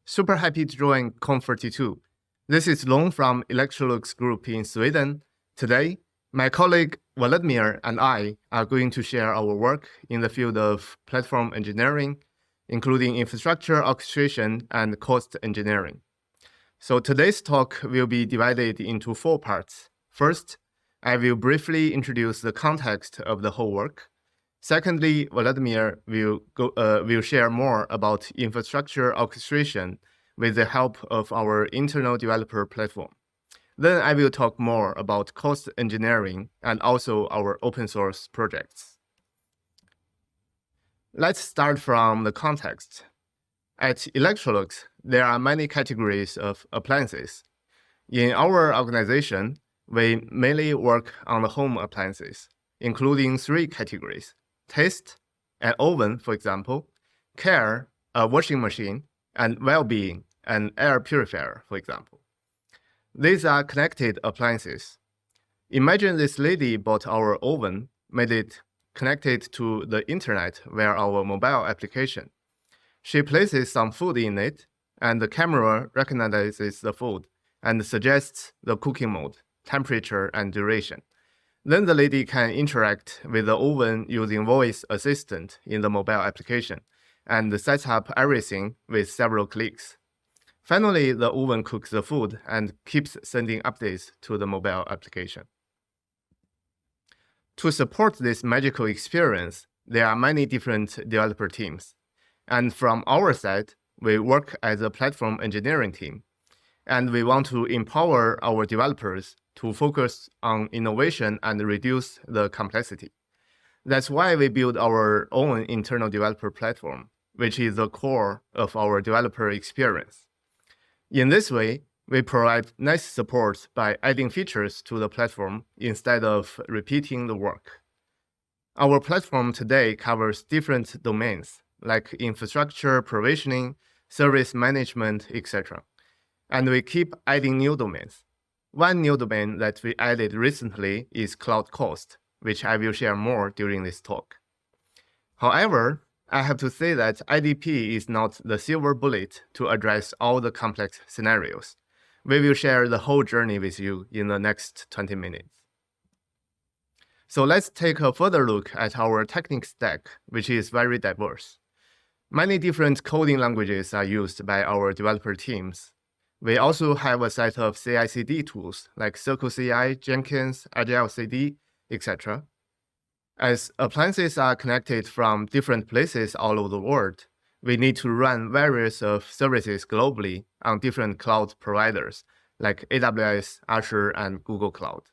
Super happy to join Conf42. This is Long from Electrolux Group in Sweden. Today, my colleague Vladimir and I are going to share our work in the field of platform engineering, including infrastructure orchestration and cost engineering. So today's talk will be divided into 4 parts. First, I will briefly introduce the context of the whole work. Secondly, Vladimir will share more about infrastructure orchestration with the help of our internal developer platform. Then I will talk more about cost engineering and also our open source projects. Let's start from the context. At Electrolux, there are many categories of appliances. In our organization, we mainly work on the home appliances, including 3 categories: taste, an oven, for example, care, a washing machine, and well-being, an air purifier, for example. These are connected appliances. Imagine this lady bought our oven, made it connected to the internet via our mobile application. She places some food in it, and the camera recognizes the food and suggests the cooking mode, temperature, and duration. Then the lady can interact with the oven using voice assistant in the mobile application and set up everything with several clicks. Finally, the oven cooks the food and keeps sending updates to the mobile application. To support this magical experience, there are many different developer teams. And from our side, we work as a platform engineering team. And we want to empower our developers to focus on innovation and reduce the complexity. That's why we build our own internal developer platform, which is the core of our developer experience. In this way, we provide nice support by adding features to the platform instead of repeating the work. Our platform today covers different domains, like infrastructure provisioning, service management, etc. And we keep adding new domains. One new domain that we added recently is cloud cost, which I will share more during this talk. However, I have to say that IDP is not the silver bullet to address all the complex scenarios. We will share the whole journey with you in the next 20 minutes. So let's take a further look at our technique stack, which is very diverse. Many different coding languages are used by our developer teams. We also have a set of CI/CD tools like CircleCI, Jenkins, AgileCD, etc. As appliances are connected from different places all over the world, we need to run various of services globally on different cloud providers like AWS, Azure, and Google Cloud.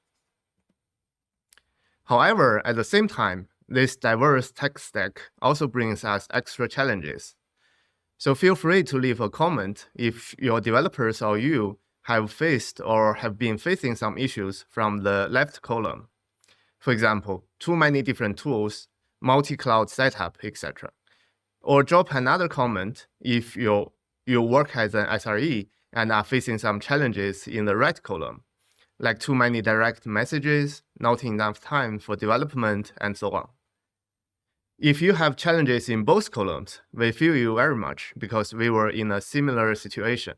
However, at the same time, this diverse tech stack also brings us extra challenges. So feel free to leave a comment if your developers or you have faced or have been facing some issues from the left column. For example, too many different tools, multi-cloud setup, etc. Or drop another comment if you work as an SRE and are facing some challenges in the right column, like too many direct messages, not enough time for development, and so on. If you have challenges in both columns, we feel you very much because we were in a similar situation.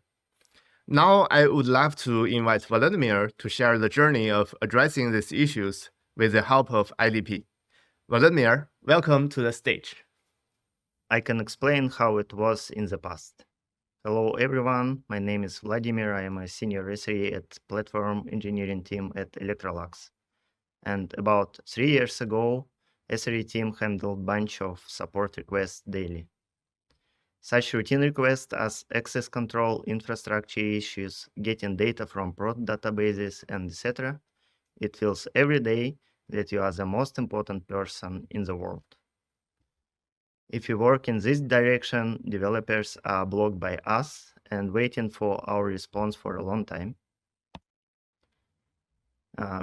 Now I would love to invite Vladimir to share the journey of addressing these issues with the help of IDP. Vladimir, welcome to the stage. I can explain how it was in the past. Hello everyone, my name is Vladimir. I am a senior SRE at platform engineering team at Electrolux. And about 3 years ago, SRE team handled bunch of support requests daily. Such routine requests as access control, infrastructure issues, getting data from prod databases, and etc. It feels every day that you are the most important person in the world. If you work in this direction, developers are blocked by us and waiting for our response for a long time.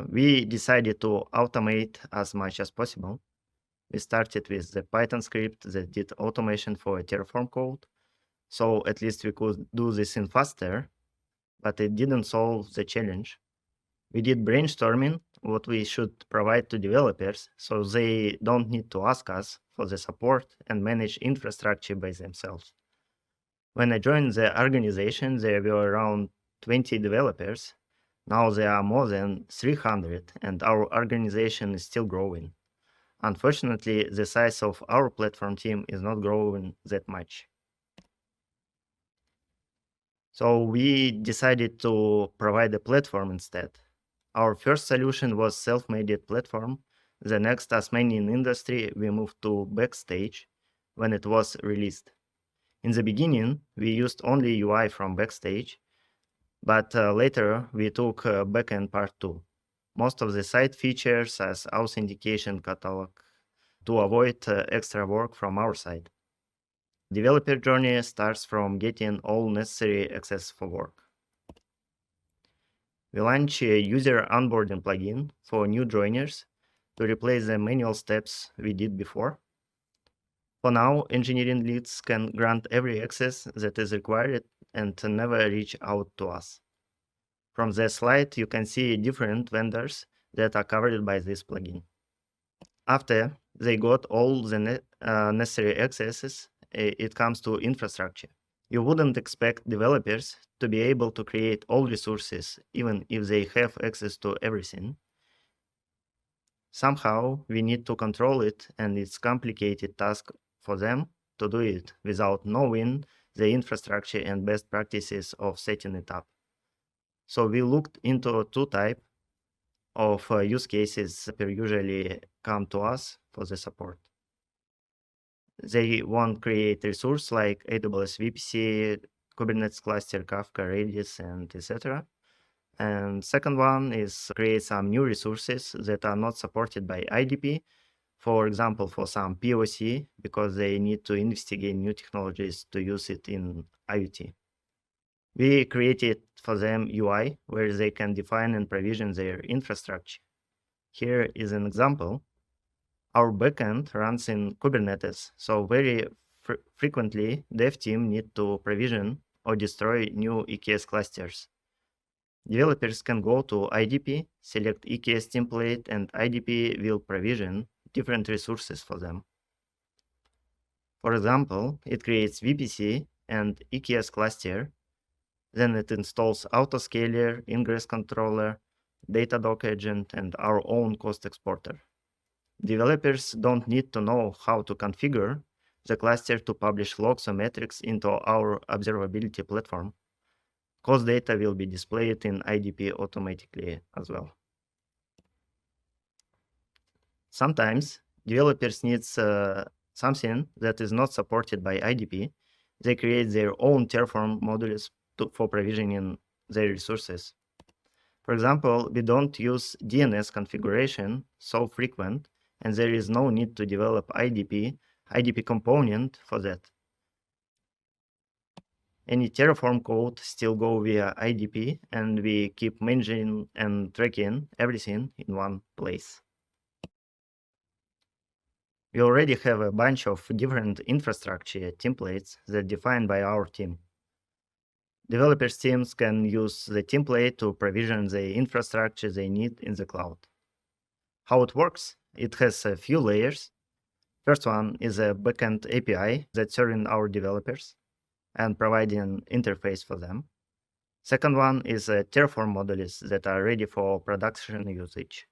We decided to automate as much as possible. We started with the Python script that did automation for Terraform code. So at least we could do this in faster, but it didn't solve the challenge. We did brainstorming what we should provide to developers so they don't need to ask us for the support and manage infrastructure by themselves. When I joined the organization, there were around 20 developers. Now there are more than 300, and our organization is still growing. Unfortunately, the size of our platform team is not growing that much. So we decided to provide a platform instead. Our first solution was self-made platform. The next, as many in industry, we moved to Backstage when it was released. In the beginning, we used only UI from Backstage, but later we took backend part too. Most of the site features as authentication catalog to avoid extra work from our side. Developer journey starts from getting all necessary access for work. We launch a user onboarding plugin for new joiners to replace the manual steps we did before. For now, engineering leads can grant every access that is required and never reach out to us. From the slide, you can see different vendors that are covered by this plugin. After they got all the necessary accesses, it comes to infrastructure. You wouldn't expect developers to be able to create all resources, even if they have access to everything. Somehow, we need to control it, and it's a complicated task for them to do it without knowing the infrastructure and best practices of setting it up. So we looked into two types of use cases that usually come to us for the support. They want to create resource like AWS VPC, Kubernetes cluster, Kafka, Redis, and etc. And second one is create some new resources that are not supported by IDP, for example, for some POC, because they need to investigate new technologies to use it in IoT. We created for them UI where they can define and provision their infrastructure. Here is an example. Our backend runs in Kubernetes, so very frequently dev team need to provision or destroy new EKS clusters. Developers can go to IDP, select EKS template, and IDP will provision different resources for them. For example, it creates VPC and EKS cluster, then it installs autoscaler, ingress controller, Datadog agent, and our own cost exporter. Developers don't need to know how to configure the cluster to publish logs or metrics into our observability platform. Cost data will be displayed in IDP automatically as well. Sometimes developers need something that is not supported by IDP. They create their own Terraform modules for provisioning their resources. For example, we don't use DNS configuration so frequent, and there is no need to develop IDP component for that. Any Terraform code still go via IDP, and we keep managing and tracking everything in one place. We already have a bunch of different infrastructure templates that are defined by our team. Developers teams can use the template to provision the infrastructure they need in the cloud. How it works? It has a few layers. First one is a backend API that's serving our developers and providing an interface for them. Second one is Terraform modules that are ready for production usage.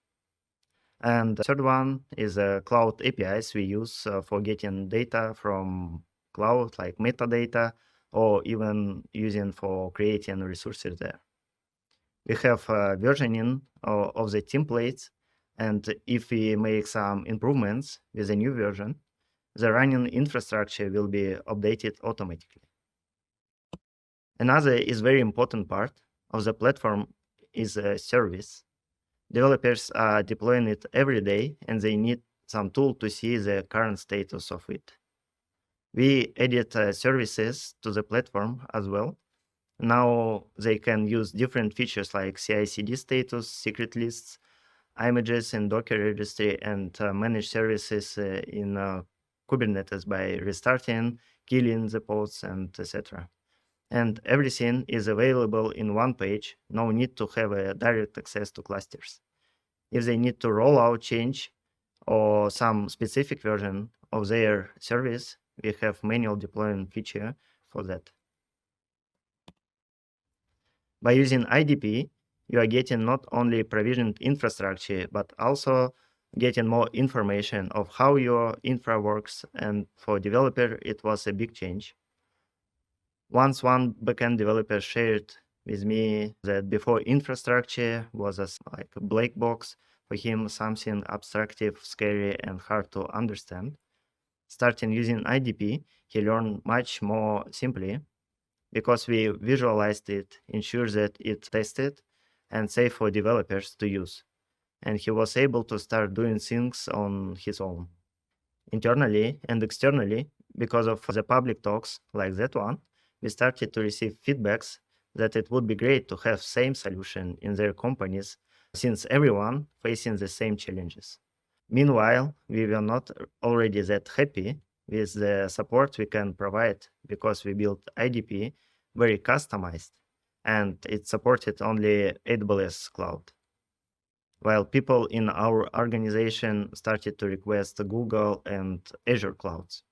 And the third one is cloud APIs we use for getting data from cloud, like metadata, or even using for creating resources there. We have versioning of the templates, and if we make some improvements with a new version, the running infrastructure will be updated automatically. Another is very important part of the platform is a service. Developers are deploying it every day, and they need some tool to see the current status of it. We added services to the platform as well. Now they can use different features like CI/CD status, secret lists, images in Docker registry, and manage services in Kubernetes by restarting, killing the pods, and etc. And everything is available in one page. No need to have a direct access to clusters. If they need to roll out change or some specific version of their service, we have manual deployment feature for that. By using IDP, you are getting not only provisioned infrastructure, but also getting more information of how your infra works, and for developer, it was a big change. Once one backend developer shared with me that before infrastructure was like a black box, for him something abstractive, scary, and hard to understand. Starting using IDP, he learned much more simply because we visualized it, ensure that it's tested and safe for developers to use. And he was able to start doing things on his own. Internally and externally, because of the public talks like that one, we started to receive feedbacks that it would be great to have same solution in their companies since everyone facing the same challenges. Meanwhile, we were not already that happy with the support we can provide because we built IDP very customized and it supported only AWS cloud. While people in our organization started to request Google and Azure clouds.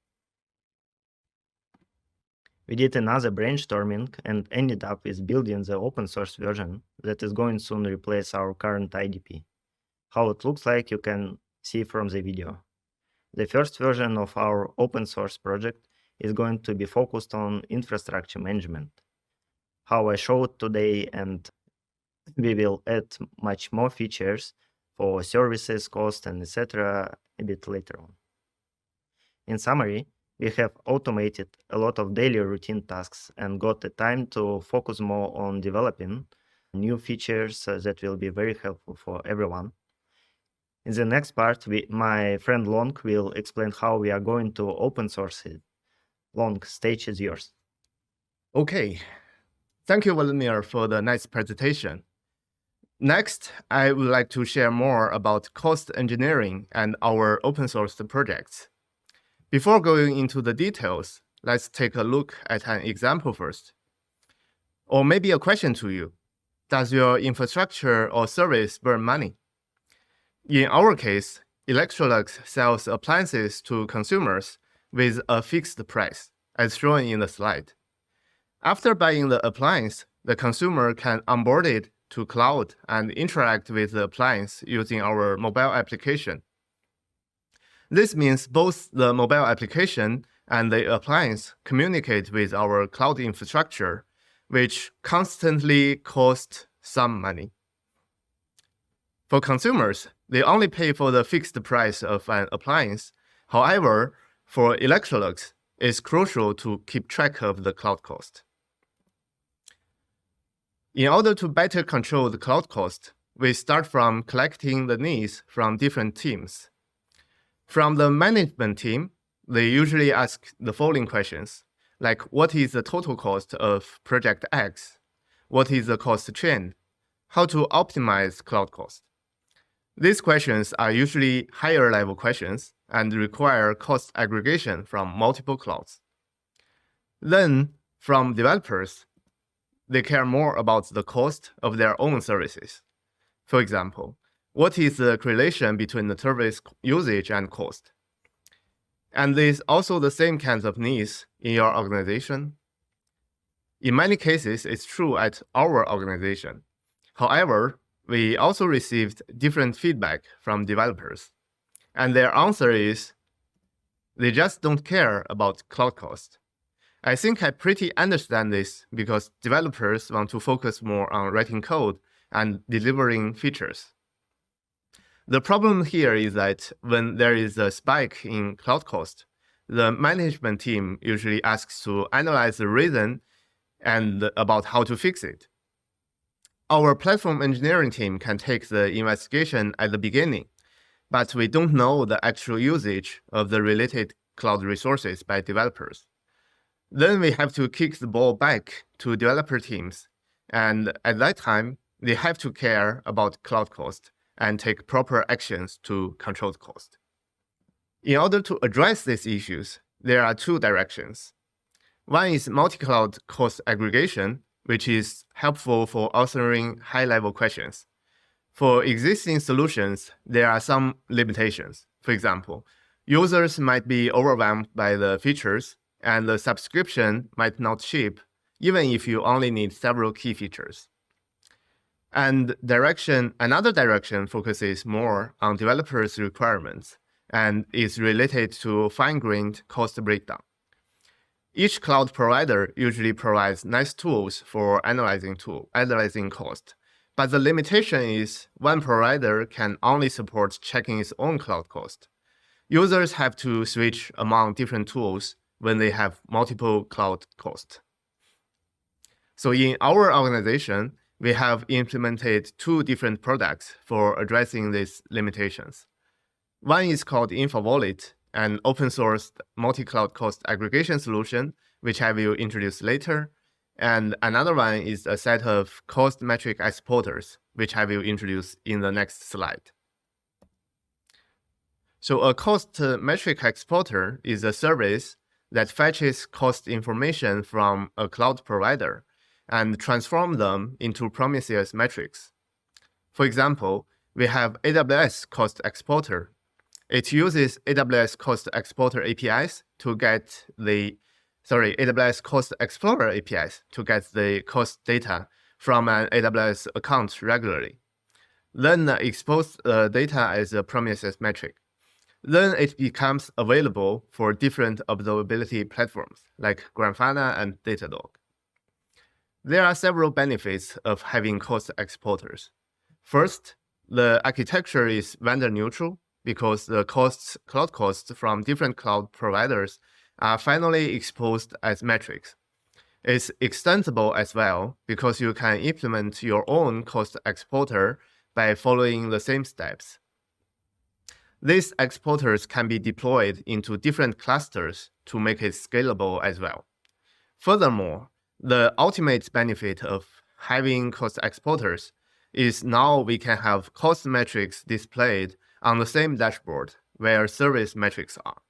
We did another brainstorming and ended up with building the open source version that is going soon to replace our current IDP. How it looks like you can see from the video. The first version of our open source project is going to be focused on infrastructure management. How I showed today, and we will add much more features for services, cost, and etc. a bit later on. In summary, we have automated a lot of daily routine tasks and got the time to focus more on developing new features that will be very helpful for everyone. In the next part, my friend Long will explain how we are going to open source it. Long, stage is yours. Okay. Thank you, Vladimir, for the nice presentation. Next, I would like to share more about cost engineering and our open source projects. Before going into the details, let's take a look at an example first. Or maybe a question to you. Does your infrastructure or service burn money? In our case, Electrolux sells appliances to consumers with a fixed price, as shown in the slide. After buying the appliance, the consumer can onboard it to cloud and interact with the appliance using our mobile application. This means both the mobile application and the appliance communicate with our cloud infrastructure, which constantly costs some money. For consumers, they only pay for the fixed price of an appliance. However, for Electrolux, it's crucial to keep track of the cloud cost. In order to better control the cloud cost, we start from collecting the needs from different teams. From the management team, they usually ask the following questions, like what is the total cost of project X? What is the cost trend? How to optimize cloud cost? These questions are usually higher level questions and require cost aggregation from multiple clouds. Then, from developers, they care more about the cost of their own services. For example, what is the correlation between the service usage and cost? And there's also the same kinds of needs in your organization. In many cases, it's true at our organization. However, we also received different feedback from developers. And their answer is, they just don't care about cloud cost. I think I pretty understand this because developers want to focus more on writing code and delivering features. The problem here is that when there is a spike in cloud cost, the management team usually asks to analyze the reason and about how to fix it. Our platform engineering team can take the investigation at the beginning, but we don't know the actual usage of the related cloud resources by developers. Then we have to kick the ball back to developer teams, and at that time, they have to care about cloud cost and take proper actions to control the cost. In order to address these issues, there are two directions. One is multi-cloud cost aggregation, which is helpful for answering high-level questions. For existing solutions, there are some limitations. For example, users might be overwhelmed by the features, and the subscription might not ship, even if you only need several key features. And another direction focuses more on developers' requirements and is related to fine-grained cost breakdown. Each cloud provider usually provides nice tools for analyzing cost, but the limitation is one provider can only support checking its own cloud cost. Users have to switch among different tools when they have multiple cloud costs. So in our organization, we have implemented 2 different products for addressing these limitations. One is called infowallet, an open-source multi-cloud cost aggregation solution, which I will introduce later. And another one is a set of cost metric exporters, which I will introduce in the next slide. So a cost metric exporter is a service that fetches cost information from a cloud provider and transform them into Prometheus metrics. For example, we have AWS Cost Exporter. It uses AWS Cost Exporter APIs to get AWS Cost Explorer APIs to get the cost data from an AWS account regularly. Then expose the data as a Prometheus metric. Then it becomes available for different observability platforms like Grafana and Datadog. There are several benefits of having cost exporters. First, the architecture is vendor neutral because the cloud costs from different cloud providers are finally exposed as metrics. It's extensible as well because you can implement your own cost exporter by following the same steps. These exporters can be deployed into different clusters to make it scalable as well. Furthermore, the ultimate benefit of having cost exporters is now we can have cost metrics displayed on the same dashboard where service metrics are.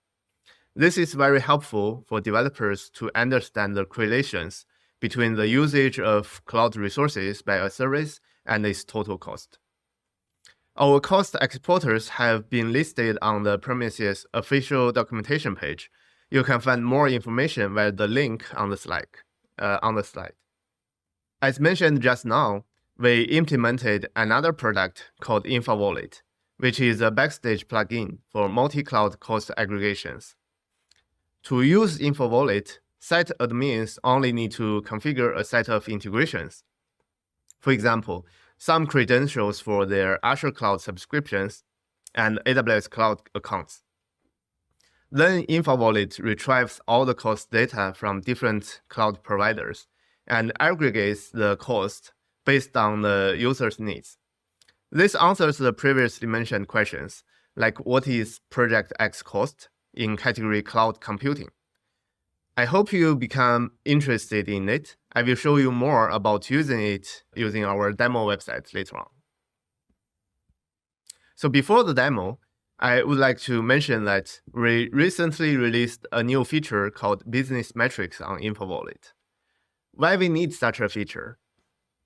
This is very helpful for developers to understand the correlations between the usage of cloud resources by a service and its total cost. Our cost exporters have been listed on the Prometheus official documentation page. You can find more information via the link on the slide. As mentioned just now, we implemented another product called infowallet, which is a backstage plugin for multi-cloud cost aggregations. To use infowallet, site admins only need to configure a set of integrations. For example, some credentials for their Azure Cloud subscriptions and AWS Cloud accounts. Then infowallet retrieves all the cost data from different cloud providers and aggregates the cost based on the user's needs. This answers the previously mentioned questions, like what is Project X cost in category cloud computing. I hope you become interested in it. I will show you more about using it using our demo website later on. So before the demo, I would like to mention that we recently released a new feature called Business Metrics on infowallet. Why we need such a feature?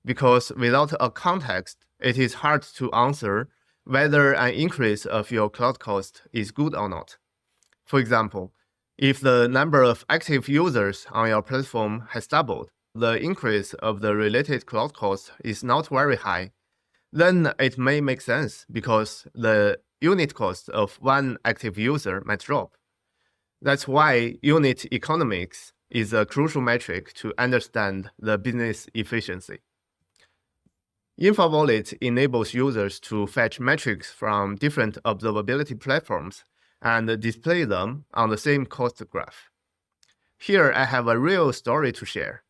Because without a context, it is hard to answer whether an increase of your cloud cost is good or not. For example, if the number of active users on your platform has doubled, the increase of the related cloud cost is not very high, then it may make sense because the unit cost of one active user might drop. That's why unit economics is a crucial metric to understand the business efficiency. infowallet enables users to fetch metrics from different observability platforms and display them on the same cost graph. Here I have a real story to share.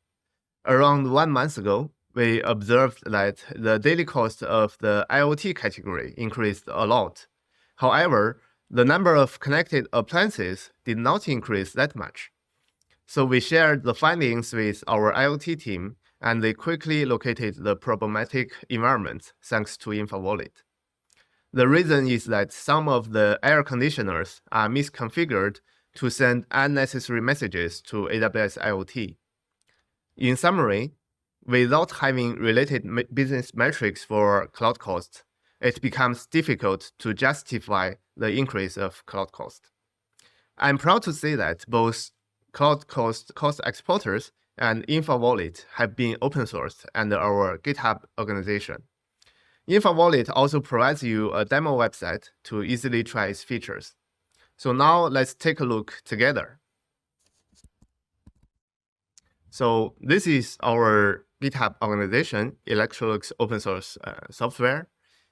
Around 1 month ago, we observed that the daily cost of the IoT category increased a lot. However, the number of connected appliances did not increase that much. So we shared the findings with our IoT team, and they quickly located the problematic environment thanks to infowallet. The reason is that some of the air conditioners are misconfigured to send unnecessary messages to AWS IoT. In summary, without having related business metrics for cloud costs, it becomes difficult to justify the increase of cloud cost. I'm proud to say that both cloud cost exporters and infowallet have been open sourced under our GitHub organization. infowallet also provides you a demo website to easily try its features. So now let's take a look together. So this is our GitHub organization, Electrolux open source software.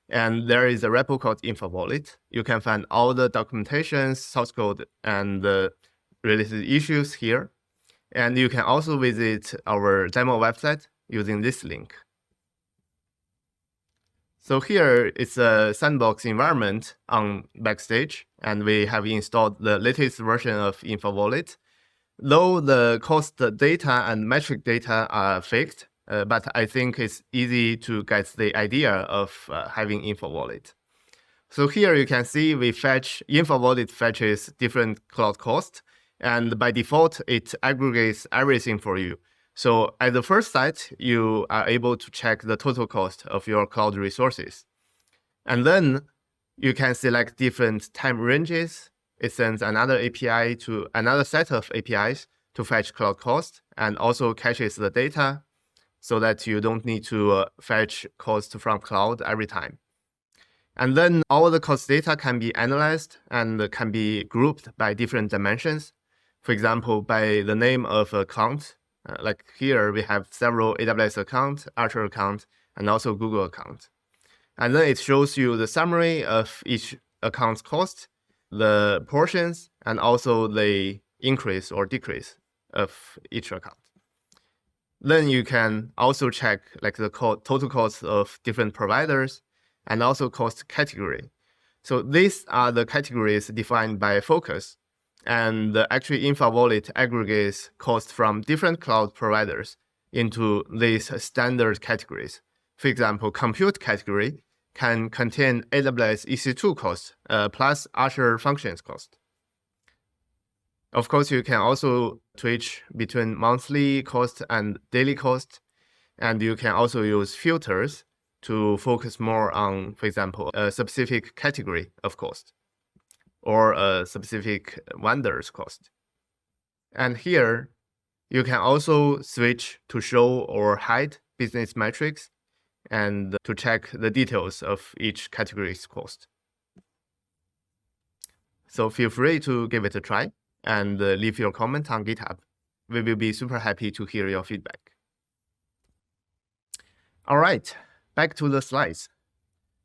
And there is a repo called infowallet. You can find all the documentation, source code, and the related issues here. And you can also visit our demo website using this link. So here it's a sandbox environment on Backstage, and we have installed the latest version of infowallet. Though the cost data and metric data are fixed, but I think it's easy to get the idea of having infowallet. So here you can see infowallet fetches different cloud costs, and by default, it aggregates everything for you. So at the first sight, you are able to check the total cost of your cloud resources. And then you can select different time ranges. It sends another API to another set of APIs to fetch cloud cost and also caches the data so that you don't need to fetch cost from cloud every time. And then all the cost data can be analyzed and can be grouped by different dimensions. For example, by the name of account. Like here, we have several AWS accounts, Azure account, and also Google account. And then it shows you the summary of each account's cost, the portions, and also the increase or decrease of each account. Then you can also check like the total cost of different providers and also cost category. So these are the categories defined by focus. And actually, infowallet aggregates cost from different cloud providers into these standard categories. For example, compute category can contain AWS EC2 cost plus Azure functions cost. Of course, you can also switch between monthly cost and daily cost. And you can also use filters to focus more on, for example, a specific category of cost or a specific vendor's cost. And here, you can also switch to show or hide business metrics and to check the details of each category's cost. So feel free to give it a try and leave your comment on GitHub. We will be super happy to hear your feedback. All right, back to the slides.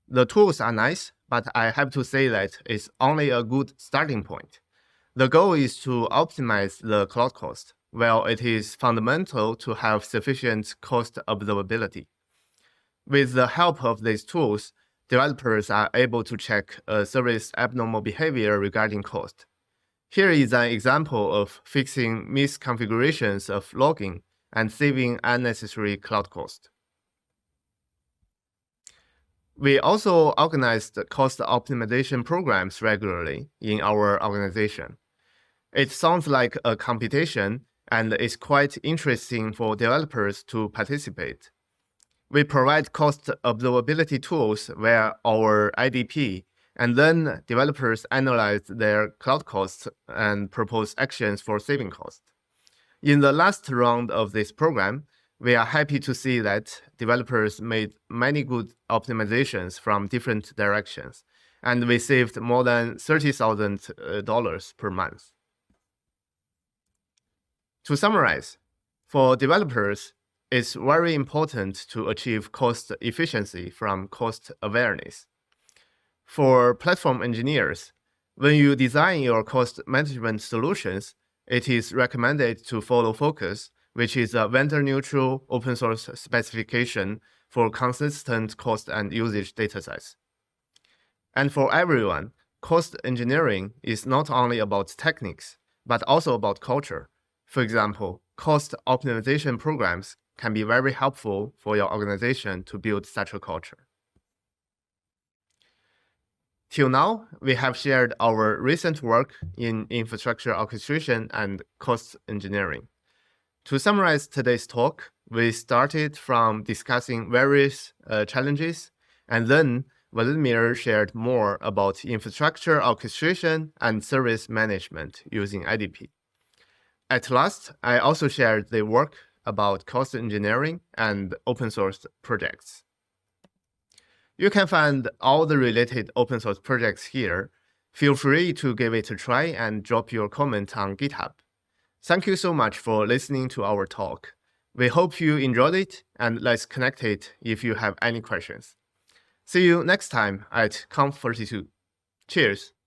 The tools are nice, but I have to say that it's only a good starting point. The goal is to optimize the cloud cost, while it is fundamental to have sufficient cost observability. With the help of these tools, developers are able to check a service abnormal behavior regarding cost. Here is an example of fixing misconfigurations of logging and saving unnecessary cloud cost. We also organize the cost optimization programs regularly in our organization. It sounds like a competition, and it's quite interesting for developers to participate. We provide cost observability tools via our IDP, and then developers analyze their cloud costs and propose actions for saving costs. In the last round of this program, we are happy to see that developers made many good optimizations from different directions, and we saved more than $30,000 per month. To summarize, for developers, it's very important to achieve cost efficiency from cost awareness. For platform engineers, when you design your cost management solutions, it is recommended to follow Focus, which is a vendor-neutral open-source specification for consistent cost and usage datasets. And for everyone, cost engineering is not only about techniques, but also about culture. For example, cost optimization programs can be very helpful for your organization to build such a culture. Till now, we have shared our recent work in infrastructure orchestration and cost engineering. To summarize today's talk, we started from discussing various challenges, and then Vladimir shared more about infrastructure orchestration and service management using IDP. At last, I also shared the work about cost engineering and open source projects. You can find all the related open source projects here. Feel free to give it a try and drop your comment on GitHub. Thank you so much for listening to our talk. We hope you enjoyed it, and let's connect it if you have any questions. See you next time at Conf42. Cheers!